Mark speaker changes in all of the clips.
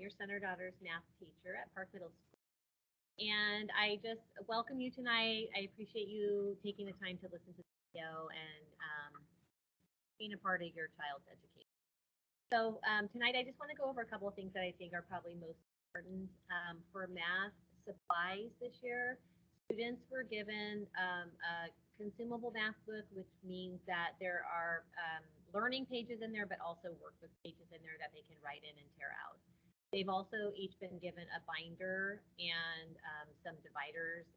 Speaker 1: your son or daughter's math teacher at Park Middle School. And I just welcome you tonight. I appreciate you taking the time to listen to the video and being a part of your child's education. So tonight I just want to go over a couple of things that I think are probably most important for math supplies this year. Students were given a consumable math book, which means that there are learning pages in there, but also workbook pages in there that they can write in and tear out. They've also each been given a binder and some dividers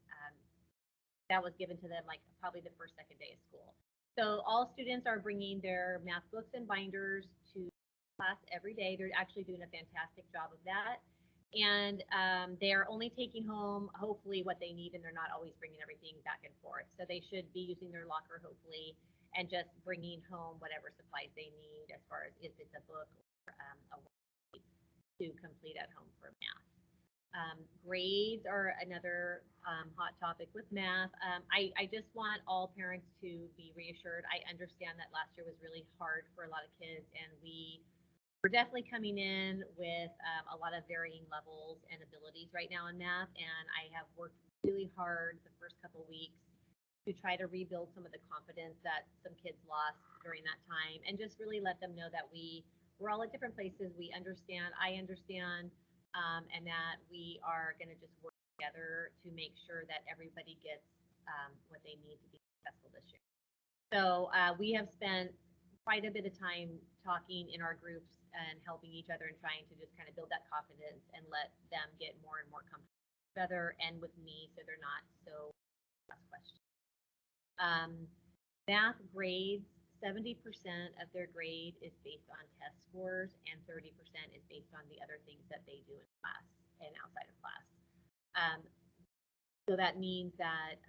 Speaker 1: that was given to them like probably the first, second day of school. So all students are bringing their math books and binders to class every day. They're actually doing a fantastic job of that. And they are only taking home, hopefully, what they need, and they're not always bringing everything back and forth. So they should be using their locker, hopefully, and just bringing home whatever supplies they need as far as if it's a book or a worksheet to complete at home for math. Grades are another hot topic with math. I just want all parents to be reassured. I understand that last year was really hard for a lot of kids, and we're definitely coming in with a lot of varying levels and abilities right now in math. And I have worked really hard the first couple weeks to try to rebuild some of the confidence that some kids lost during that time, and just really let them know that we're all at different places. We understand, I understand, and that we are going to just work together to make sure that everybody gets what they need to be successful this year. So we have spent quite a bit of time talking in our groups and helping each other and trying to just kind of build that confidence and let them get more and more comfortable together and with me, so they're not so ask questions. Math grades, 70% of their grade is based on test scores, and 30% is based on the other things that they do in class and outside of class. So that means that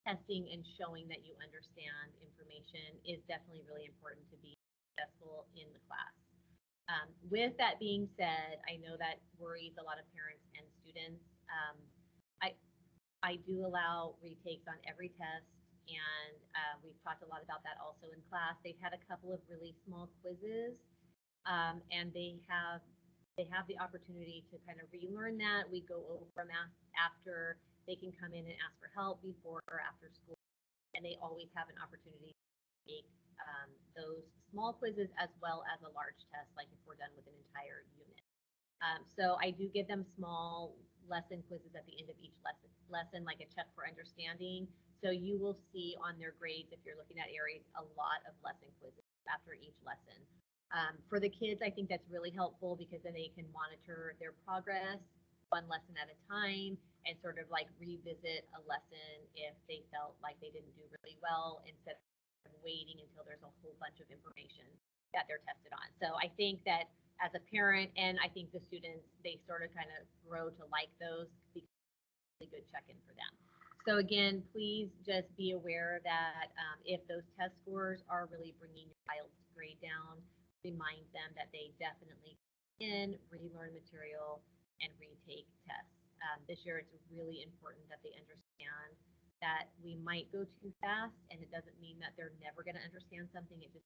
Speaker 1: testing and showing that you understand information is definitely really important to be successful in the class. With that being said, I know that worries a lot of parents and students. I do allow retakes on every test, and we've talked a lot about that also in class. They've had a couple of really small quizzes, and they have the opportunity to kind of relearn that. We go over math after. They can come in and ask for help before or after school, and they always have an opportunity to take those small quizzes as well as a large test, like if we're done with an entire unit. So I do give them small lesson quizzes at the end of each lesson, like a check for understanding. So you will see on their grades, if you're looking at Aries, a lot of lesson quizzes after each lesson. For the kids, I think that's really helpful because then they can monitor their progress one lesson at a time and sort of like revisit a lesson if they felt like they didn't do really well, instead of waiting until there's a whole bunch of information that they're tested on. So I think that as a parent, and I think the students, they sort of kind of grow to like those because it's a really good check-in for them. So again, please just be aware that if those test scores are really bringing your child's grade down, remind them that they definitely can relearn material and retake tests. This year, it's really important that they understand that we might go too fast, and it doesn't mean that they're never going to understand something. It just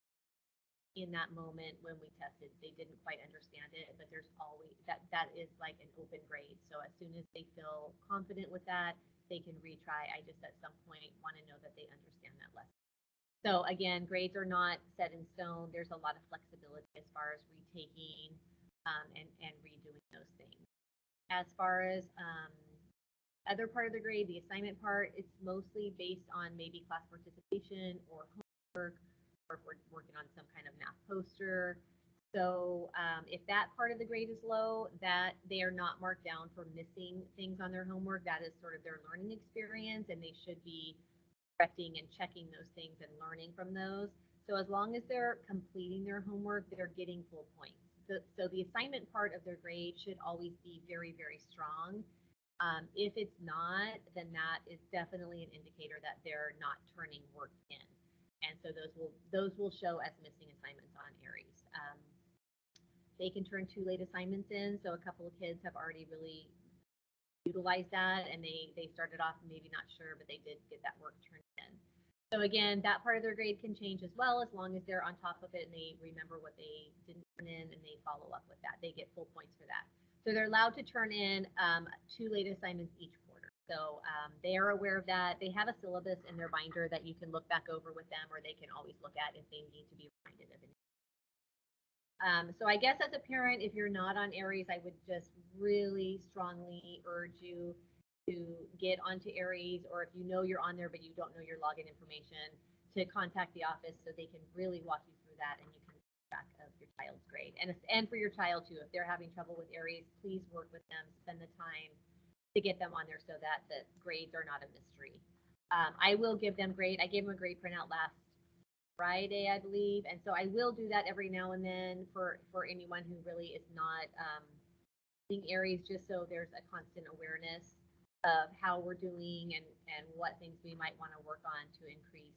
Speaker 1: in that moment when we tested, they didn't quite understand it, but there's always that is like an open grade. So as soon as they feel confident with that, they can retry. I just at some point want to know that they understand that lesson. So again, grades are not set in stone. There's a lot of flexibility as far as retaking and redoing those things. As far as other part of the grade, the assignment part, it's mostly based on maybe class participation or homework, or if we're working on some kind of math poster. So if that part of the grade is low, that they are not marked down for missing things on their homework. That is sort of their learning experience, and they should be correcting and checking those things and learning from those. So as long as they're completing their homework, they're getting full points. So the assignment part of their grade should always be very, very strong. If it's not, then that is definitely an indicator that they're not turning work in. And so those will show as missing assignments on Aries. They can turn 2 late assignments in. So a couple of kids have already really utilized that, and they started off maybe not sure, but they did get that work turned in. So again, that part of their grade can change as well, as long as they're on top of it and they remember what they didn't turn in and they follow up with that. They get full points for that. So they're allowed to turn in 2 late assignments each quarter. So they are aware of that. They have a syllabus in their binder that you can look back over with them, or they can always look at if they need to be reminded of it. So I guess as a parent, if you're not on Aries, I would just really strongly urge you to get onto Aries, or if you know you're on there but you don't know your login information, to contact the office so they can really walk you through that and you can keep track of your child's grade. And for your child too, if they're having trouble with Aries, please work with them, spend the time to get them on there so that the grades are not a mystery. I will give them grade. I gave them a grade printout last Friday, I believe, and so I will do that every now and then for anyone who really is not being Aries, just so there's a constant awareness of how we're doing and what things we might want to work on to increase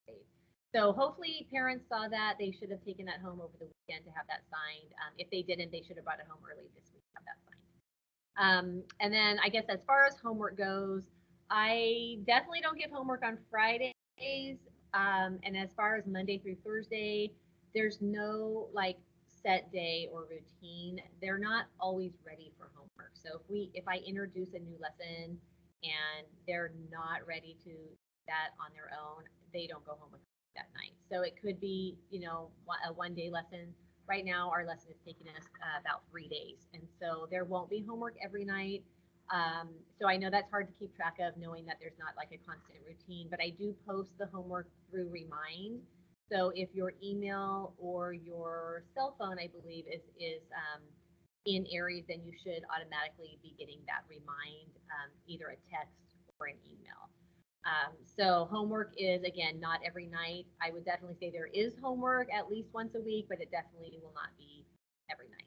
Speaker 1: grade. So hopefully parents saw that. They should have taken that home over the weekend to have that signed. If they didn't, they should have brought it home early this week to have that signed. And then I guess as far as homework goes, I definitely don't give homework on Fridays. And as far as Monday through Thursday, there's no like set day or routine. They're not always ready for homework. So if I introduce a new lesson and they're not ready to do that on their own, they don't go home with that night. So it could be, a 1 day lesson. Right now, our lesson is taking us about 3 days. And so there won't be homework every night. So I know that's hard to keep track of, knowing that there's not like a constant routine, but I do post the homework through Remind. So if your email or your cell phone, I believe, is in Aries, then you should automatically be getting that Remind, either a text or an email. So homework is, again, not every night. I would definitely say there is homework at least once a week, but it definitely will not be every night.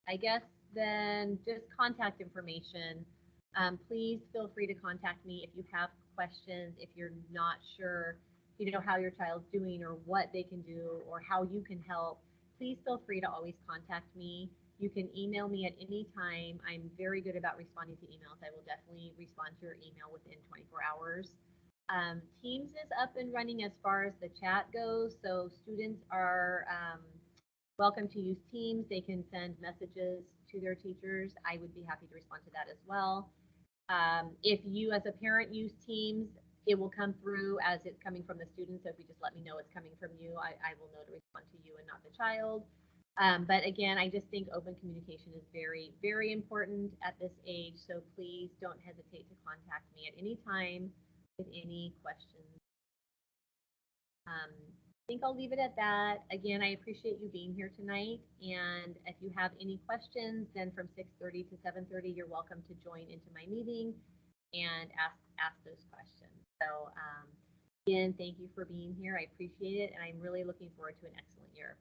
Speaker 1: I guess then just contact information. Please feel free to contact me if you have questions, if you're not sure, how your child's doing or what they can do or how you can help. Please feel free to always contact me. You can email me at any time. I'm very good about responding to emails. I will definitely respond to your email within 24 hours. Teams is up and running as far as the chat goes, so students are welcome to use Teams. They can send messages to their teachers. I would be happy to respond to that as well. If you as a parent use Teams, it will come through as it's coming from the student. So if you just let me know it's coming from you, I will know to respond to you and not the child. But again, I just think open communication is very, very important at this age. So please don't hesitate to contact me at any time with any questions. I think I'll leave it at that. Again, I appreciate you being here tonight. And if you have any questions, then from 6:30 to 7:30, you're welcome to join into my meeting and ask those questions. So again, thank you for being here. I appreciate it. And I'm really looking forward to an excellent year.